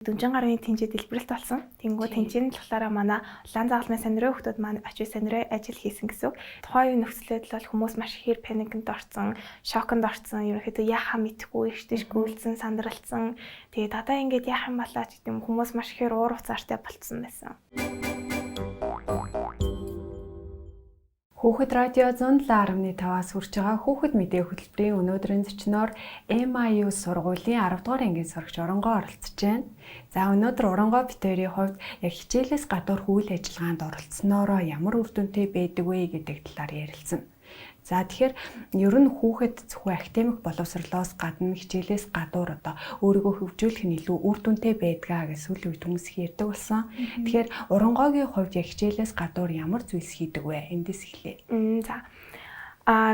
4 гаруй тэнцээ дэлбэрэлт болсон. Тэнгүү тэнцэн болохоор манай улаан загалмайн сонирхол хүмүүс маань очиж сонирхол ажил хийсэн гэсэн. Тухайн үеийн нөхцөлөд бол хүмүүс маш ихээр паникнд орсон, шоконд орсон, ерөнхийдөө яхаа мэдэхгүй, ихтэйш гүйлсэн, сандралсан. Тэгээд одоо ингээд яах юм болоо ч гэдэг юм хүмүүс маш ихээр уур уцаартай болцсон байсан. Хүүхэд радио 107.5-аас хүрч байгаа хүүхэд мэдээ хөтөлбөрийн өнөөдрийн зочноор MIU сургуулийн 10 дугаар ангийн сурагч Оронгоо оролцож байна. За өнөөдөр Оронгоо бит хоёрын хувьд яг хичээлээс гадуур үйл ажиллагаанд оролцсноороо ямар үр дүнтэй байдаг вэ гэдэг талаар ярилцсан. За тэгэхээр ер нь хүүхэд зөвхөн академик боловсролоос гадна хичээлээс гадуур одоо өөрийгөө хөгжүүлэх нь илүү үр дүнтэй байдгаа гэж сүүлийн үед хүмүүс ярьдаг болсон. Тэгэхээр Оронгоогийн хувьд яг хичээлээс гадуур ямар зүйлс хийдэг вэ? Эндээс эхлэе. За.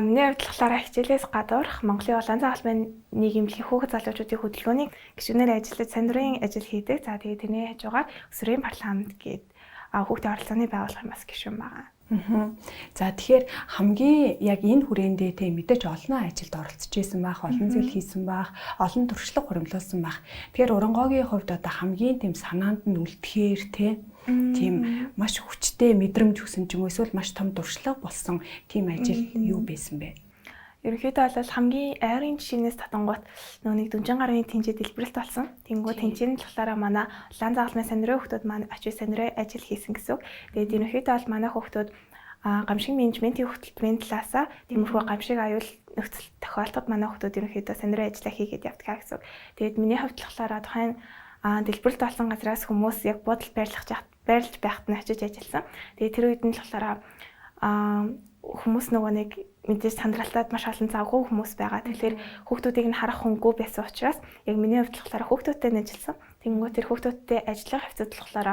Миний хувьд болохоор хичээлээс гадуур Монголын улаан загалмайн нийгэмлэгийн хүүхэд залуучуудын хөдөлгөөнийг гишүүнээр ажиллаж сайн дурын ажил хийдэг. За тэгээ тэрний хажуугаар өсвөрийн парламент гээд хүүхдийн оролцооны байгууллагын бас гишүүн байгаа. За тэгэхээр хамгийн яг энэ хүрээндээ те мэдээж олон ажилд оролцож исэн байх, олон зүйл хийсэн байх, олон туршлага хуримлуулсан байх. Тэгэхээр Оронгоогийн хувьд одоо хамгийн тийм санаанд нь үлдэхээр те тийм маш хүчтэй мэдрэмж өгсөн ч юм уу эсвэл маш том туршлага болсон тийм ажил юу байсан бэ? Ерөнхийдөө бол хамгийн ойрын жишээнээс татангуут нэг 4 гаруй тэнцээ дэлбэрэлт болсон. Тэнгүү тэнцэн болохоор манай улаан загалмайн сонирхол хүмүүс маань очиж сонирхол ажил хийсэн гэсэн. Тэгээд ерөнхийдөө бол манай хүүхдүүд гамшиг менежментийн хөтөлбөрийн талаасаа тиймэрхүү гамшиг аюул нөхцөл тохиолдолд манай хүүхдүүд ерөнхийдөө сонирхол ажиллаа хийгээд явдаг гэсэн. Тэгээд миний хувьд болохоор тухайн дэлбэрэлт болсон газраас хүмүүс яг буудал байрлаж байхад нь очиж ажилласан. Тэгээд тэр үед нь болохоор хүмүүс нөгөө нэг мэдээж сандралтад маш олон завгүй хүмүүс байгаа. Тэгэхээр хүүхдүүдийг нь харах хүнгүй байсан учраас яг миний хувьд болохоор хүүхдүүдтэй ажилласан. Тэнгүү тэр хүүхдүүдтэй ажиллах хэвцэд болохоор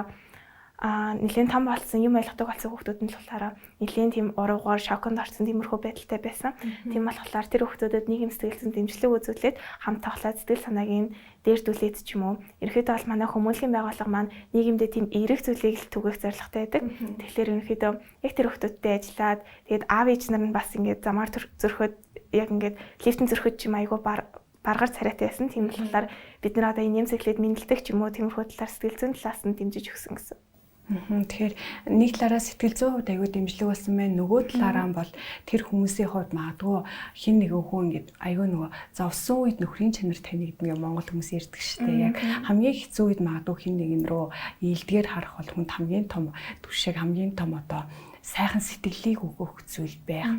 нэлийн том болсон юм ойлгодог болсон хүүхдүүд нь болохоор нэлийн тийм уруугаар шоконд орсон тиймэрхүү байдалтай байсан. Тийм болохоор тэр хүүхдүүдэд нийгэм сэтгэл зүйн дэмжлэг үзүүлээд хамт тоглоод сэтгэл санааг нь дээрдүүлээд ч юм уу. Ерөнхийдөө бол манай хүмүүнлэгийн байгууллага маань нийгэмдээ тийм эерэг зүйлийг л түгээх зорилготой байдаг. Тэгэхээр ерөнхийдөө яг тэр хүүхдүүдтэй ажиллаад тэгээд аав ээж нар нь бас ингээд замаар зөрөхөд яг ингээд лифтэн зөрөхөд ч юм айгу баргаар царайтай байсан. Тийм болохоор бид нар одоо энэ нэмсэглээд мэдлэг ч юм уу тиймэрхүү талаар сэтгэл зүйн талаас нь дэмжиж өгсөн гэсэн. Тэгэхээр нэг талаараа сэтгэл зүйн хувьд аюу дэмжлэг болсон байна. Нөгөө талаараа бол тэр хүмүүсийн хувьд магадгүй хин нэгэн хүн ингээд аюу нөгөө зовсон үед нөхрийн чанар танигддаг юм Монгол хүмүүс ярьдаг шүү дээ. Яг хамгийн хэцүү үед магадгүй хин нэгэн рүү ийдгээр харах бол хүнд хамгийн том түвшиг хамгийн том одоо сайхан сэтгэлийг өгөх зүйл байх.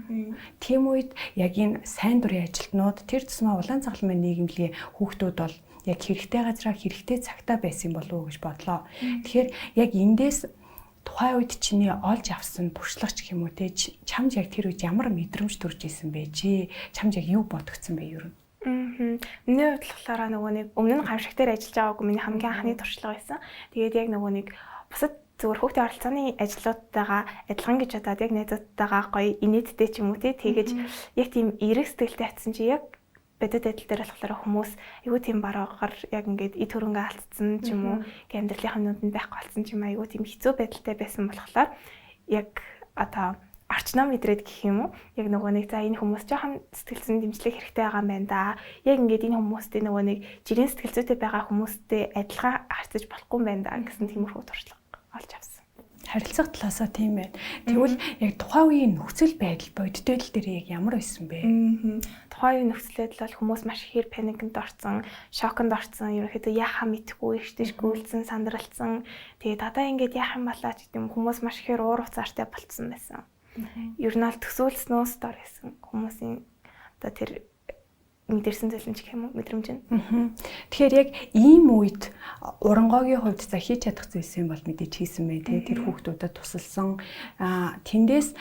Тийм үед яг энэ сайн дурын ажилтнууд тэр тусмаа улаан загалмайн нийгэмлэгийн хүүхдүүд бол яг хэрэгтэй газараа хэрэгтэй цагтаа байсан болов уу гэж бодлоо. Тэгэхээр яг эндээс тухайн үед чиний олж авсан туршлагач гэх юм уу те чамд яг тэр үед ямар мэдрэмж төрж исэн бэ чи? Чамд яг юу бодогдсон бэ ер нь? Миний хувьд болохоор нөгөө нэг өмнө нь гамшиг дээр ажиллаж байгаагүй миний хамгийн анхны туршлага байсан. Тэгээд яг нөгөө нэг бусад зөвхөн хүүхдийн оролцооны ажлуудтайгаа адилхан гэж бодоод яг найзуудтайгаа гоё инээдтэй ч юм уу те тэгэж яг тийм эерэг сэтгэлтэй атсан чи яг бэдэд адил дээр болохоор хүмүүс айгүй тийм бараагаар яг ингээд эд хөрөнгө алдсан ч юм уу амьдралынхаа нүдэнд байхгүй болсон ч юм айгүй тийм хэцүү байдалтай байсан болохоор яг одоо орчноо мэдрээд гэх юм уу яг нөгөө нэг за энэ хүмүүс жоохон сэтгэл зүйн дэмжлэг хэрэгтэй байгаа юм байна да. Яг ингээд энэ хүмүүстэй нөгөө нэг жирийн сэтгэл зүйтэй байгаа хүмүүстэй адилхан харьцаж болохгүй юм байна да гэсэн тиймэрхүү туршлага олж авсан. Харилцах талаасаа тийм байна. Тэгвэл яг тухайн үеийн нөхцөл байдал бодиттой л дээр яг ямар байсан бэ? Тухайн үеийн нөхцөлөд бол хүмүүс маш ихээр паникнд орсон, шоконд орсон, ерөнхийдөө яхаа мэдэхгүй, ихтэйш гүйлсэн, сандралсан. Тэгээд одоо ингээд яах юм болоо ч гэдэг юм хүмүүс маш ихээр уур уцаартай болцсон байсан. Ер нь бол төсөөлснөөс дор байсан хүмүүсийн одоо тэр мэдэрсэн зүйл гэх юм уу мэдрэмж нь. Тэгэхээр яг ийм үед Оронгоогийн хувьд за хийж чадах зүйлс юм бол мэдээж хийсэн байх те тэр хүүхдүүдэд тусалсан тэндээс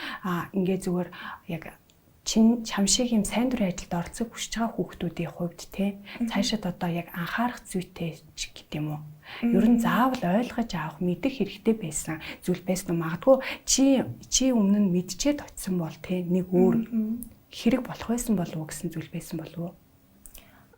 ингээ зүгээр яг чам шиг юм сайн дурын ажилд оролцох хүсэж байгаа хүүхдүүдийн хувьд те цаашаад одоо яг анхаарах зүйтэй ч гэдэг юм уу. Ер нь заавал ойлгож авах мэдэх хэрэгтэй байсан зүйл байсан магадгүй чи өмнө нь мэдчихэд очисон бол те нэг өөр хэрэг болох байсан болов уу гэсэн зүйл байсан болов уу?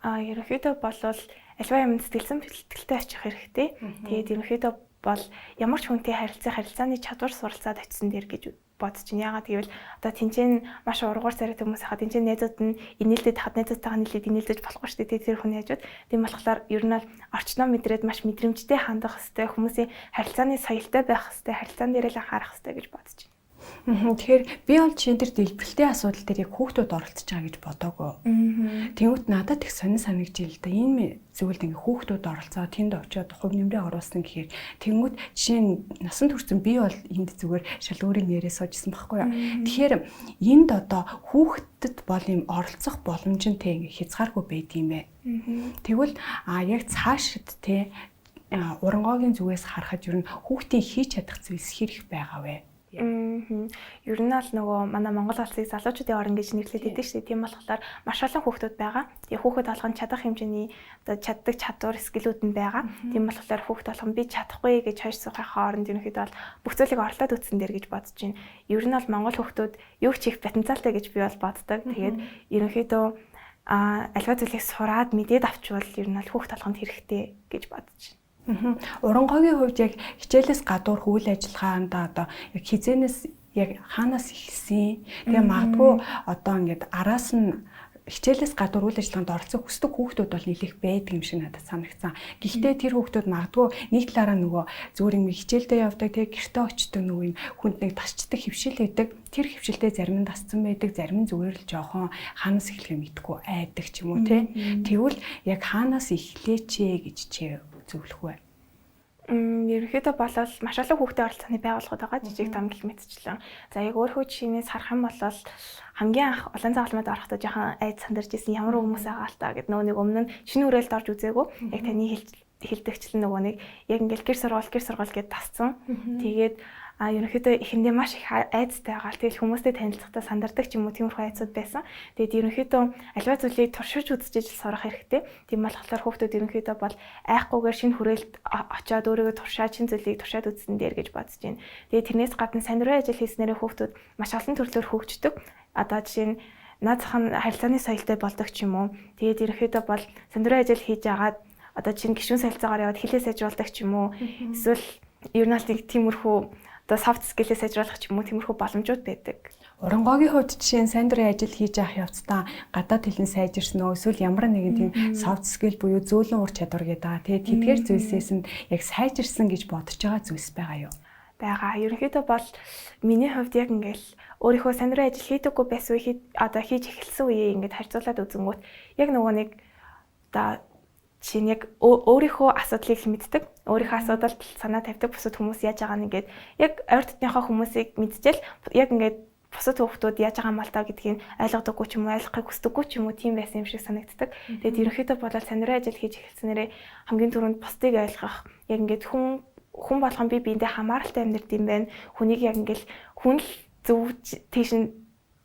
Ерөнхийдөө болвол альва юмд сэтгэлзэн бэлтгэлтэй очих хэрэгтэй. Тэгээд ерөнхийдөө бол ямар ч хүнтэй харилцааны чадвар суралцаад очисон дэр гэж бодож байна. Яагаад гэвэл одоо тэнцэн маш ургуур царайтай хүмүүс хаад тэнцэн найзууд нь инээлдэж хад найзуудтайгаа нийлээд инээлдэж болохгүй шүү дээ. Тэр хүний хажууд. Тийм болохоор ер нь л орчноо мэдрээд маш мэдрэмжтэй хандах хэрэгтэй, хүмүүсийн харилцааны соёлтой байх хэрэгтэй, харилцаан дээр л анхаарах хэрэгтэй гэж бодож байна. Тэгэхээр би бол чинь тэр дэлбэрэлтийн асуудал дээр яг хүүхдүүд оролцож байгаа гэж бодоагүй. Тэнгүүт надад их сонир санагдж ил да. Энэ зүйлд ингээ хүүхдүүд оролцоод тэнд очиод хувь нэмрээ оруулсан гэхээр тэнгүүт жишээ нь насан туршсан би бол энд зүгээр шал өөрийн нэрээ суужсэн байхгүй юу. Тэгэхээр энд одоо хүүхдэд бол юм оролцох боломжтой ингээ хязгааргүй байдгийм бэ. Тэгвэл яг цаашид те урангойгийн зүгээс харахад ер нь хүүхдийн хийж чадах зүйлс хэр их байгаа вэ? Ер нь л нөгөө манай Монгол улсыг залуучуудын орн гэж нэрлэдэг дээ шүү дээ. Тийм болохоор маш олон хүүхдүүд байгаа. Тэгээ хүүхэд болгон чадах хэмжээний одоо чаддаг чадвар скиллүүд нь байгаа. Тийм болохоор хүүхэд болгон би чадахгүй гэж хойш сухахаа оронд ерөнхийдөө бол бүх зүйлийг орлоод үтсэн дээр гэж бодож байна. Ер нь бол Монгол хүүхдүүд юу ч их потенциалтай гэж би бол боддог. Тэгээд ерөнхийдөө альва зүйлийг сураад мэдээд авчвал ер нь бол хүүхэд болгонд хэрэгтэй гэж бодож байна. Урангойгийн хувьд яг хичээлээс гадуур үйл ажиллагаанд одоо яг хизэнээс яг хаанаас ихсэн. Тэгээ магадгүй одоо ингээд араас нь хичээлээс гадуур үйл ажиллагаанд оролцох хүсдэг хүүхдүүд бол нэлээд байдаг юм шиг надад санагдсан. Гэхдээ тэр хүүхдүүд магадгүй нэг талаараа нөгөө зүгээр юм хичээлдээ явдаг, тэгээ гэртээ очдог нөгөө юм хүнд нэг тасчдаг хөвшил байдаг. Тэр хөвшилдээ зарим нь тасцсан байдаг, зарим нь зүгээр л жоохон хаанаас эхлэхээ мэдгүй айдаг ч юм уу те. Тэгвэл яг хаанаас эхлэеч гэж чи зөвлөх вэ? Ерөнхийдөө болол маш олон хүүхдийн оролцооны байгууллагууд байгаа. Жижиг дамжил мэдчлэн. За яг өөрөө чинээс харах юм бол хамгийн анх улаан загалмайд орохдоо жоохон айд сандарч исэн ямар хүмүүс байгаа л та гэд нөгөө нэг өмнө нь шинэ үрэлд орж үзээгүй. Яг таны хэлдэгчлэн нөгөө нэг яг ингээл гэр сургууль гэд тасцсан. Тэгээд ерөнхийдөө эхэндээ маш их айцтай байгаа. Тэгэл хүмүүстэй танилцахтаа сандардаг ч юм уу тиймэрхүү айцуд байсан. Тэгээд ерөнхийдөө аливаа зүйлийг туршиж үзэж сурах хэрэгтэй. Тийм болохоор хүүхдүүд ерөнхийдөө бол айхгүйгээр шинэ хүрээлт очиод өөрийгөө туршаад шинэ зүйлийг туршаад үзсэн дээр гэж бодож байна. Тэгээд тэрнээс гадна сайн дурын ажил хийснээрээ хүүхдүүд маш олон төрлөөр хөгждөг. Одоо жишээ нь наад зах нь харилцааны соёлтой болдог ч юм уу. Тэгээд ерөнхийдөө бол сайн дурын ажил хийж агаад одоо чинь гишүүн солилцоогаар яваад хэлээ сайжруулдаг ч юм уу. Эсвэл ер нь л нэг тиймэрхүү одоо soft skill-ээс сайжруулах ч юм уу тиймэрхүү боломжууд байдаг. Урангойгийн хувьд жишээ нь сайн дурын ажил хийж авах явцдаа гадаад хэлэн сайжирсан уу эсвэл ямар нэгэн тийм soft skill буюу зөөлөн ур чадвар гэдэг. Тэгээд тэдгээр зүйлсээс нь яг сайжирсан гэж бодож байгаа зүйлс байгаа юу? Бага. Ерөнхийдөө бол миний хувьд яг ингээл өөрийнхөө сайн дурын ажил хийдэггүй байсан үе одоо хийж эхэлсэн үеийг ингээд харьцуулаад үзэнгүүт яг нөгөө нэг одоо чинь яг өөрийнхөө асуудлыг мэддэг. Өөрийнхөө асуудалд санаа тавьдаг бусад хүмүүс яаж байгаа нь ингээд яг ойр дотныхоо хүмүүсийг мэдчихэл яг ингээд бусад хүүхдүүд яаж байгаа юм бол та гэдгийг ойлгодоггүй ч юм уу ойлгохыг хүсдэггүй ч юм уу тийм байсан юм шиг санагддаг. Тэгээд ерөнхийдөө бол сайн дурын ажил хийж эхэлснээрээ хамгийн түрүүнд бусдыг ойлгох яг ингээд хүн болгон биендээ хамааралтай амьдрд юм байна. Хүнийг яг ингээд хүн л зөв тийш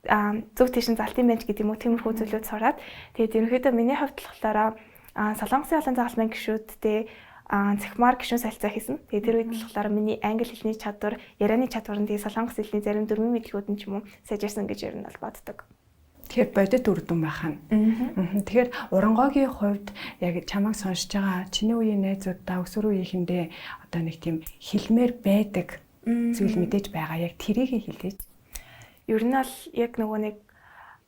залт юм байна гэдэг юм уу тиймэрхүү зүйлүүд сураад тэгээд ерөнхийдөө миний хувьд болохоор Солонгосын улаан загалмайн гишүүдтэй цахимаар гишүүн солилцоо хийсэн. Тэгээд тэр үед болохоор миний англи хэлний чадвар, ярианы чадвар нь тэгээд солонгос хэлний зарим дөрвөн мэдлгүүд нь ч юм уу сайжирсан гэж ер нь бол боддог. Тэгэхээр бодит үр дүн байхаа. Тэгэхээр урангойгийн хувьд яг чамайг сонсож байгаа чиний үеийн найзуудаа өсвөр үеийнхэндээ одоо нэг тийм хэлмээр байдаг зүйл мэдээж байгаа. Яг тэрийг хэлээч. Ер нь л яг нөгөө нэг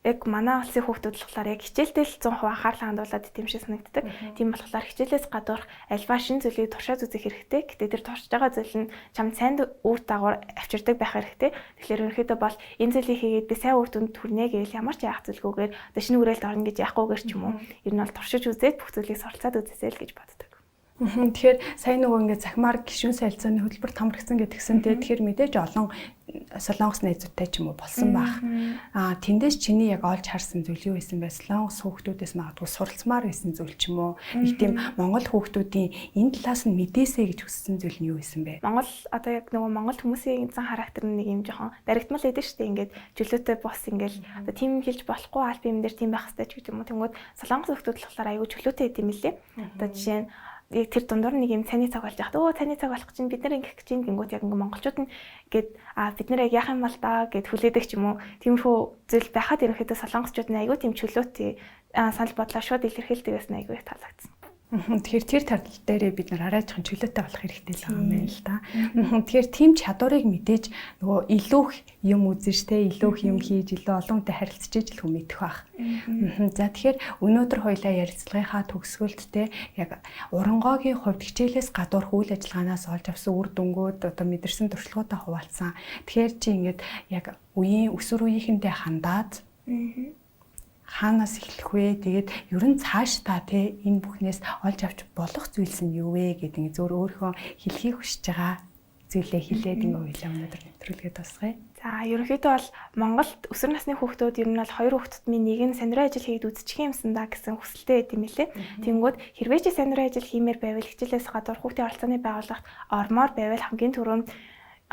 яг манай улсын хүүхдүүд болохоор яг хичээлдээ л 100% анхаарлаа хандуулад идэм шиг санагддаг. Тийм болохоор хичээлээс гадуур альва шин зүйлийг туршаад үзэх хэрэгтэй. Гэтэ тэр туршиж байгаа зүйл нь чам сайн үр дагавар авчирдаг байх хэрэгтэй. Тэгэхээр ерөнхийдөө бол энэ зүйлийг хийгээд би сайн үр дүнд хүрнэ гэвэл ямар ч яах зүйлгүйгээр одоо шинэ үрэлд орно гэж яахгүйгээр ч юм уу. Ер нь бол туршиж үзээд бүх зүйлийг суралцаад үзээсэй л гэж боддог. Тэгэхээр сайн нөгөө ингээд захимаар гишүүн солилцооны хөтөлбөр тамрагдсан гэдгсэн. Тэгэхээр мэдээж олон солонгос найзуудтай ч юм уу болсон байх. Тэндээс чиний яг олж харсан зүйл юу байсан бэ? Солонгос хүүхдүүдээс магадгүй суралцмаар байсан зүйл ч юм уу? Нэг тийм Монгол хүүхдүүдийн энэ талаас нь мэдээсэй гэж хүссэн зүйл нь юу байсан бэ? Монгол одоо яг нөгөө Монгол хүмүүсийн зан характер нь нэг юм жоохон баригдмал байдаг шүү дээ. Ингээд чөлөөтэй бос ингээд одоо тийм хэлж болохгүй аль бие юм дээр тийм байх хэрэгтэй ч гэдэг юм уу. Тэнгүүд солонгос хүүхдүүд болохоор аюу чөлөөтэй гэдэм билээ. Одоо жишээ нь яг тэр дундуур нэг юм цайны цаг болж яхад цайны цаг болох чинь бид нар ингэх гэж гингүүд яг ингээ монголчууд нь гээд бид нар яг яах юм бол та гэд хүлээдэг ч юм уу тиймэрхүү зүйл байхад ерөнхийдөө солонгосчууд нь аягүй тийм чөлөөтэй санал бодлоо шууд илэрхийлдэг гэсэн аягүй их таалагдсан. Тэгэхээр тэр тал дээрээ бид нар арайчхан чөлөөтэй болох хэрэгтэй л байгаа юм байна л да. Тэгэхээр тийм чадварыг мэдээж нөгөө илүү их юм үзэн штэ, илүү их юм хийж, илүү олон хүнтэй харилцаж ижил хүн мэдэх байх. За тэгэхээр өнөөдөр хоёлаа ярилцлагынхаа төгсгөлд те яг урангоогийн хувьд хичээлээс гадуур үйл ажиллагаанаас олж авсан үр дүнгууд одоо мэдэрсэн туршлагуудаа хуваалцсан. Тэгэхээр чи ингээд яг үеийн өсвөр үеийнхэндээ хандаад хаанаас эхлэх вэ? Тэгээд ер нь цааш та те энэ бүхнээс олж авч болох зүйлс нь юу вэ гэдэг ингээ зөөр өөрийнхөө хэлхийг хүсэж байгаа зүйлээ хэлээд ингээ хоёлаа өнөөдөр нэвтрүүлгээд тусгая. За ерөнхийдөө бол Монголд өсвөр насны хүүхдүүд ер нь бол 2 хүүхдүүд минь нэг нь сонирхол ажил хийгээд үзчих юмсан да гэсэн хүсэлтэй байт юм лээ. Тэнгүүд хэрвээ чи сонирхол ажил хиймээр байвал хичээлээс гадуур хүүхдийн оролцооны байгууллагт ормоор байвал хамгийн түрүүнд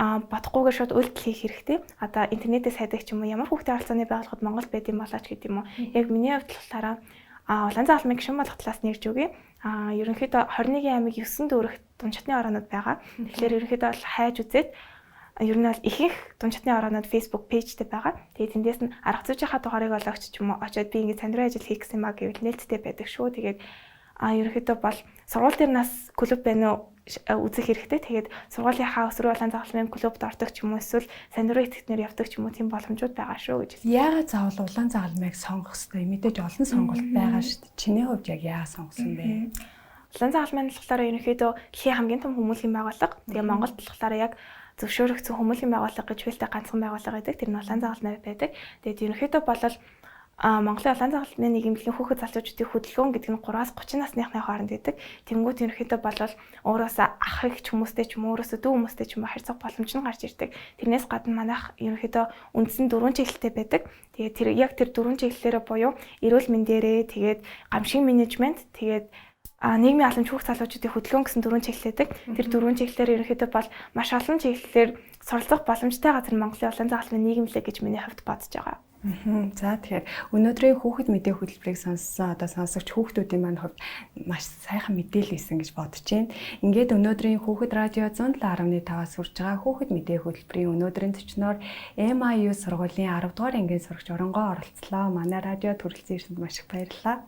бодохгүйгээр шууд үйлдэл хийх хэрэгтэй. Одоо интернетээс хайдаг ч юм уу ямар хүүхдийн оролцооны байгууллагууд Монголд байд юм болооч гэдэг юм уу. Яг миний хувьд болохоор улаан загалмай гишүүн болох талаас нэрж өгье. Ерөнхийдөө 21 аймаг 9 дүүрэх дунд чатны ороонууд байгаа. Тэгэхээр ерөнхийдөө бол хайж үзээд ер нь бол ихэнх дунд чатны ороонууд Facebook пэйжтэй байгаа. Тэгээд тэндээс нь арга зүйчийнхаа дугаарыг олгогч ч юм уу очиод би ингэ сонирхол ажил хийх гэсэн юм аа гэвэл нээлттэй байдаг шүү. Тэгээд ерөнхийдөө бол сургууль дээр нас клуб байна уу үзэх хэрэгтэй. Тэгээд сургуулийнхаа өсвөр улаан загалмайн клубт ордог ч юм уу эсвэл сонирхол итгэгчнэр явдаг ч юм уу тийм боломжууд байгаа шүү гэж. Яагаад заавал улаан загалмайг сонгох хэрэгтэй? Мэдээж олон сонголт байгаа шүү дээ. Чиний хувьд яг яагаад сонгосон бэ? Улаан загалмайн болохоор ерөнхийдөө дэлхийн хамгийн том хүмүүлийн байгууллага. Тэгээ Монголд болохоор яг зөвшөөрөгдсөн хүмүүлийн байгууллага гэж хэлдэг ганцхан байгууллага байдаг. Тэр нь улаан загалмай байдаг. Тэгээд ерөнхийдөө болол Монголын улаан загалмайн нийгэмлэлийн хүүхэд залуучуудын хөдөлгөөн гэдэг нь 3-аас 30 насныхны хооронд байдаг. Тэнгүүд ерөнхийдөө болол өөрөөсөө ах их ч хүмүүстэй ч юм уу өөрөөсөө дүү хүмүүстэй ч юм уу харьцах боломж нь гарч ирдэг. Тэрнээс гадна манайх ерөнхийдөө үндсэн 4 чиглэлтэй байдаг. Тэгээд тэр яг тэр 4 чиглэлээрээ буюу эрүүл мэндээрээ тэгээд гамшиг менежмент тэгээд нийгмийн халамж хүүхд залуучуудын хөдөлгөөн гэсэн 4 чиглэлтэй. Тэр 4 чиглэлээр ерөнхийдөө бол маш олон чиглэлээр суралцах боломжтой газар Монголын улаан загалмайн нийгэмлэг гэж миний хувьд бодож байгаа. За тэгэхээр өнөөдрийн хүүхэд мэдээ хөтөлбөрийг сонссон одоо сонсогч хүүхдүүдийн маань хувьд маш сайхан мэдээлэл исэн гэж бодож байна. Ингээд өнөөдрийн хүүхэд радио 107.5-аас хүрч байгаа хүүхэд мэдээ хөтөлбөрийн өнөөдрийн төчнөөр MIU сургуулийн 10 дугаар ангийн сурагч оронгоо оролцлоо. Манай радиод хүрэлцэн ирсэнд маш их баярлалаа.